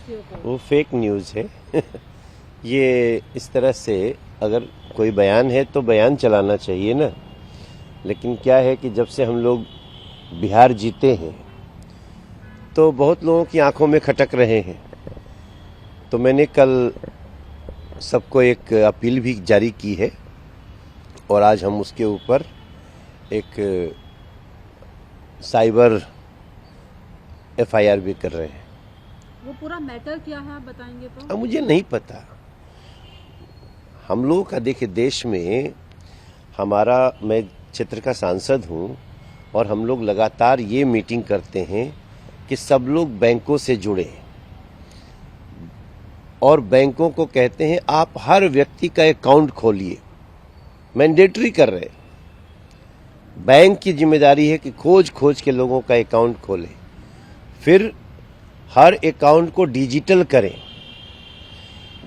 कंट्रोवर्सियों को? वो fake news है। ये इस तरह से अगर कोई बयान है तो बयान चलाना चाहिए ना, लेकिन क्या है कि जब से हम लोग बिहार जीते हैं तो बहुत लोगों की आंखों में खटक रहे हैं। तो मैंने कल सबको एक अपील भी जारी की है और आज हम उसके ऊपर एक साइबर एफआईआर भी कर रहे हैं। वो पूरा मैटर क्या है आप बताएंगे तो? अब मुझे नहीं पता। हम लोगों का देखिए, देश में मैं क्षेत्र का सांसद हूं और हम लोग लगातार ये मीटिंग करते हैं कि सब लोग बैंकों से जुड़े और बैंकों को कहते हैं आप हर व्यक्ति का अकाउंट खोलिए, मैंडेटरी कर रहे हैं। बैंक की जिम्मेदारी है कि खोज खोज के लोगों का अकाउंट खोले, फिर हर अकाउंट को डिजिटल करें।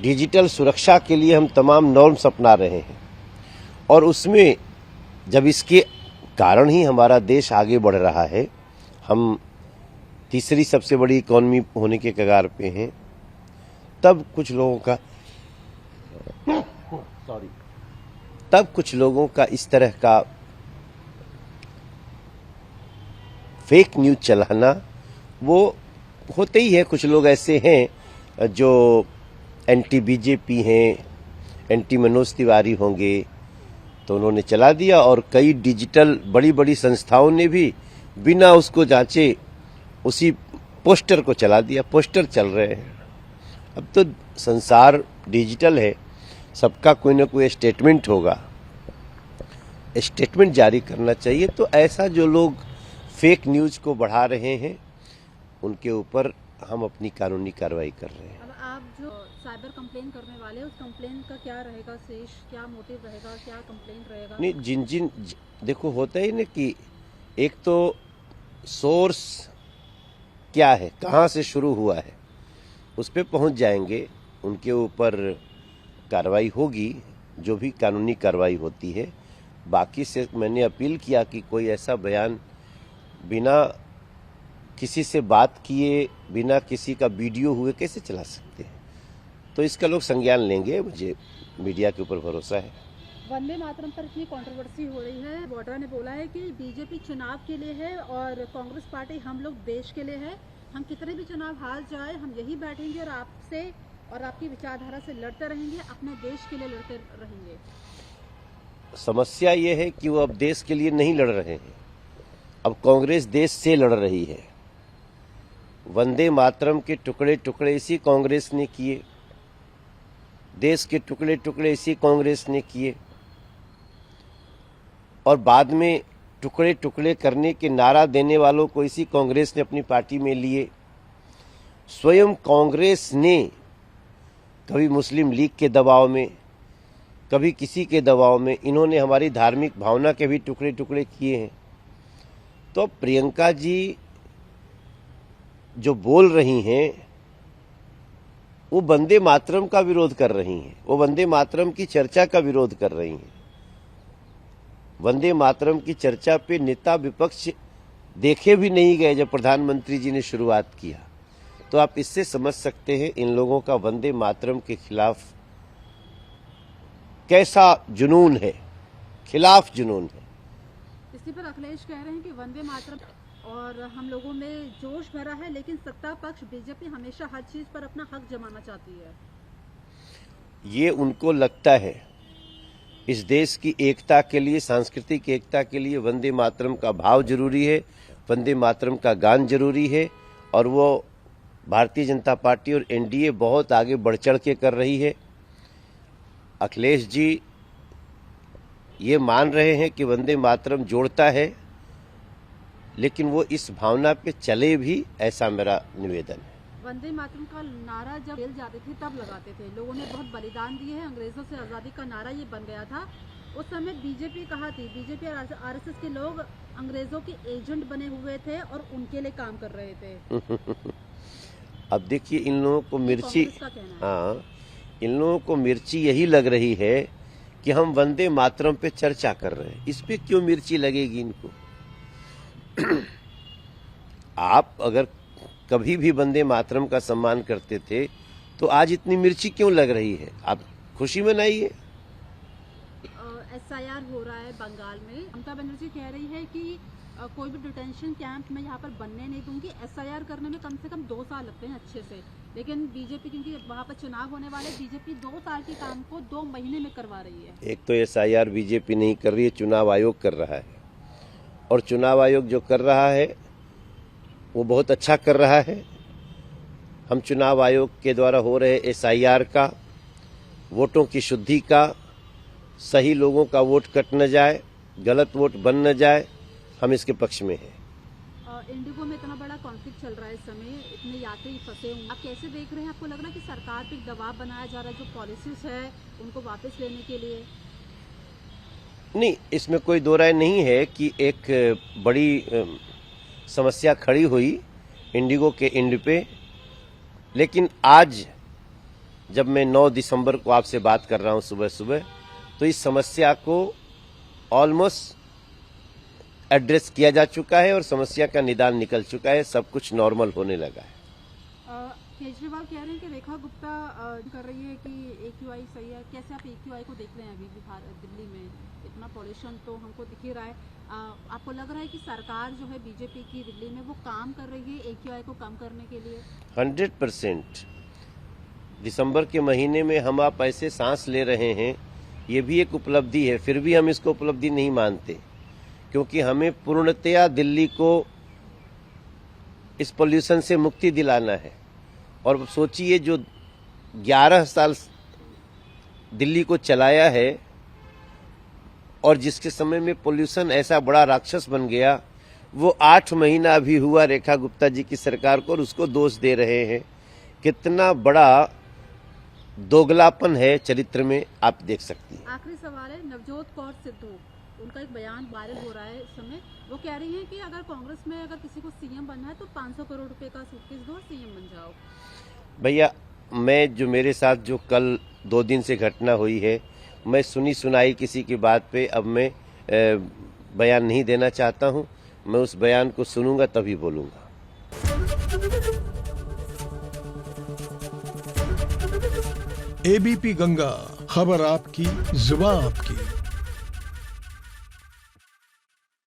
डिजिटल सुरक्षा के लिए हम तमाम नॉर्म्स अपना रहे हैं और उसमें जब इसके कारण ही हमारा देश आगे बढ़ रहा है, हम तीसरी सबसे बड़ी इकोनॉमी होने के कगार पे हैं, तब कुछ लोगों का इस तरह का फेक न्यूज चलाना वो होते ही है। कुछ लोग ऐसे हैं जो एंटी बीजेपी हैं, एंटी मनोज तिवारी होंगे, तो उन्होंने चला दिया और कई डिजिटल बड़ी बड़ी संस्थाओं ने भी बिना उसको जांचे उसी पोस्टर को चला दिया। पोस्टर चल रहे हैं। अब तो संसार डिजिटल है, सबका कोई ना कोई स्टेटमेंट होगा, स्टेटमेंट जारी करना चाहिए। तो ऐसा जो लोग फेक न्यूज को बढ़ा रहे हैं उनके ऊपर हम अपनी कानूनी कार्रवाई कर रहे हैं। अब आप जो साइबर कंप्लेन करने वाले हैं उस कंप्लेन का क्या रहेगा शेष, क्या मोटिव रहेगा, क्या कंप्लेंट रहेगा? नहीं, देखो होता ही ना कि एक तो सोर्स क्या है, कहाँ से शुरू हुआ है, उस पे पहुंच जाएंगे, उनके ऊपर कार्रवाई होगी, जो भी कानूनी कार्रवाई होती है। बाकी से मैंने अपील किया कि कोई ऐसा बयान बिना किसी से बात किए, बिना किसी का वीडियो हुए कैसे चला सकते हैं। तो इसका लोग संज्ञान लेंगे, मुझे मीडिया के ऊपर भरोसा है। वंदे मातरम पर इतनी कंट्रोवर्सी हो रही है, वाड्रा ने बोला है कि बीजेपी चुनाव के लिए है और कांग्रेस पार्टी हम लोग देश के लिए है। हम कितने भी चुनाव हार जाए हम यही बैठेंगे और आपसे और आपकी विचारधारा से लड़ते रहेंगे, अपने देश के लिए लड़ते रहेंगे। समस्या ये है कि वो अब देश के लिए नहीं लड़ रहे हैं, अब कांग्रेस देश से लड़ रही है। वंदे मातरम के टुकड़े टुकड़े इसी कांग्रेस ने किए, देश के टुकड़े टुकड़े इसी कांग्रेस ने किए और बाद में टुकड़े टुकड़े करने के नारा देने वालों को इसी कांग्रेस ने अपनी पार्टी में लिए। स्वयं कांग्रेस ने कभी मुस्लिम लीग के दबाव में, कभी किसी के दबाव में, इन्होंने हमारी धार्मिक भावना के भी टुकड़े टुकड़े किए हैं। तो प्रियंका जी जो बोल रही हैं वो वंदे मातरम का विरोध कर रही हैं, वो वंदे मातरम की चर्चा का विरोध कर रही हैं। वंदे मातरम की चर्चा पे नेता विपक्ष देखे भी नहीं गए जब प्रधानमंत्री जी ने शुरुआत किया। तो आप इससे समझ सकते हैं इन लोगों का वंदे मातरम के खिलाफ कैसा जुनून है, खिलाफ जुनून है। इसी पर अखिलेश कह रहे हैं कि वंदे मातरम और हम लोगों में जोश भरा है, लेकिन सत्ता पक्ष बीजेपी हमेशा हर चीज पर अपना हक जमाना चाहती है। ये उनको लगता है। इस देश की एकता के लिए, सांस्कृतिक एकता के लिए वंदे मातरम का भाव जरूरी है, वंदे मातरम का गान जरूरी है और वो भारतीय जनता पार्टी और एनडीए बहुत आगे बढ़ चढ़ के कर रही है। अखिलेश जी ये मान रहे हैं कि वंदे मातरम जोड़ता है, लेकिन वो इस भावना पे चले भी, ऐसा मेरा निवेदन है। वंदे मातरम का नारा जब जेल जाते थे तब लगाते थे, लोगों ने बहुत बलिदान दिए हैं, अंग्रेजों से आज़ादी का नारा ये बन गया था। उस समय बीजेपी कहाँ थी? बीजेपी और आरएसएस के लोग अंग्रेजों के एजेंट बने हुए थे और उनके लिए काम कर रहे थे। अब देखिए इन लोगों को मिर्ची, हाँ, इन लोगों को मिर्ची यही लग रही है कि हम वंदे मातरम पे चर्चा कर रहे हैं। इस पे क्यों मिर्ची लगेगी इनको? आप अगर कभी भी वंदे मातरम का सम्मान करते थे, तो आज इतनी मिर्ची क्यों लग रही है? आप खुशी मनाइए। SIR हो रहा है बंगाल में। ममता बनर्जी कह रही है कि कोई भी डिटेंशन कैंप में यहाँ पर बनने नहीं दूंगी। SIR करने में कम से कम 2 साल लगते हैं अच्छे से, लेकिन बीजेपी, क्योंकि वहाँ पर चुनाव होने वाले, बीजेपी 2 साल के काम को 2 महीने में करवा रही है। एक तो SIR बीजेपी नहीं कर रही है, चुनाव आयोग कर रहा है, और चुनाव आयोग जो कर रहा है वो बहुत अच्छा कर रहा है। हम चुनाव आयोग के द्वारा हो रहे SIR का, वोटों की शुद्धि का, सही लोगों का वोट कट न जाए, गलत वोट बन न जाए, हम इसके पक्ष में हैं। इंडिगो में इतना बड़ा कॉन्फ्लिक्ट चल रहा है इस समय, इतने यात्री फंसे हुए, आप कैसे देख रहे हैं? आपको लग रहा है कि सरकार पे दबाव बनाया जा रहा है जो पॉलिसीज है उनको वापस लेने के लिए? नहीं, इसमें कोई दो राय नहीं है कि एक बड़ी समस्या खड़ी हुई इंडिगो के एंड पे, लेकिन आज जब मैं 9 दिसंबर को आपसे बात कर रहा हूं सुबह सुबह, तो इस समस्या को ऑलमोस्ट एड्रेस किया जा चुका है और समस्या का निदान निकल चुका है, सब कुछ नॉर्मल होने लगा है। केजरीवाल कह रहे हैं कि रेखा गुप्ता कर रही है कि AQI सही है। कैसे आप AQI को देख रहे हैं? अभी बिहार, दिल्ली में इतना पॉल्यूशन तो हमको दिख ही रहा है। आपको लग रहा है कि सरकार जो है बीजेपी की दिल्ली में वो काम कर रही है AQI को कम करने के लिए? 100%। दिसंबर के महीने में हम आप ऐसे सांस ले रहे हैं, ये भी एक उपलब्धि है, फिर भी हम इसको उपलब्धि नहीं मानते, क्योंकि हमें पूर्णतया दिल्ली को इस पोल्यूशन से मुक्ति दिलाना है। और सोचिए, जो 11 साल दिल्ली को चलाया है और जिसके समय में पोल्यूशन ऐसा बड़ा राक्षस बन गया, वो 8 महीना अभी हुआ रेखा गुप्ता जी की सरकार को, और उसको दोष दे रहे हैं। कितना बड़ा दोगलापन है चरित्र में, आप देख सकती हैं। आखिरी सवाल है, नवजोत कौर सिद्धू, उनका एक बयान वायरल हो रहा है इस समय। वो कह रही हैं कि अगर कांग्रेस में अगर किसी को CM बनना है तो 500 करोड़ रुपए का सूटकेस दो और CM बन जाओ। भैया, मैं जो मेरे साथ जो कल 2 दिन से घटना हुई है, मैं सुनी सुनाई किसी की बात पे अब मैं बयान नहीं देना चाहता हूं। मैं उस बयान को सुनूंगा तभी बोलूंगा। ABP गंगा, खबर आपकी, जुबान आपकी।